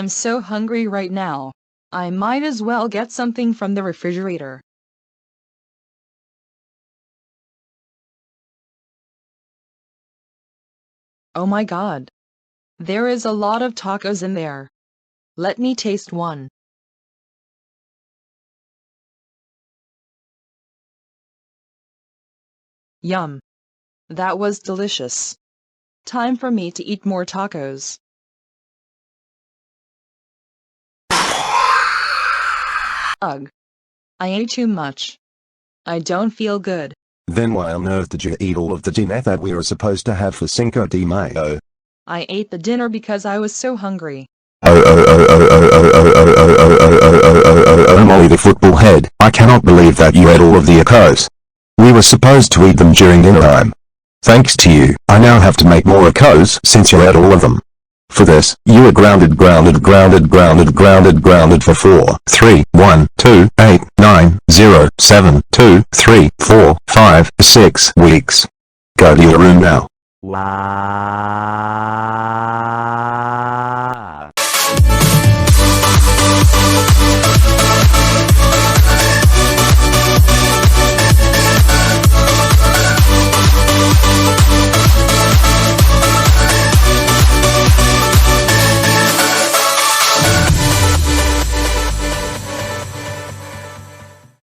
I'm so hungry right now. I might as well get something from the refrigerator. Oh my god. There is a lot of tacos in there. Let me taste one. Yum. That was delicious. Time for me to eat more tacos. Ugh. I ate too much. I don't feel good. Then why on earth did you eat all of the dinner that we were supposed to have for Cinco de Mayo? I ate the dinner because I was so hungry. Oh Molly the football head, I cannot believe that you ate all of the tacos. We were supposed to eat them during dinner time. Thanks to you, I now have to make more tacos since you ate all of them. For this, you are grounded for 4, 3, 1, 2, 8, 9, 0, 7, 2, 3, 4, 5, 6 weeks. Go to your room now. Wow.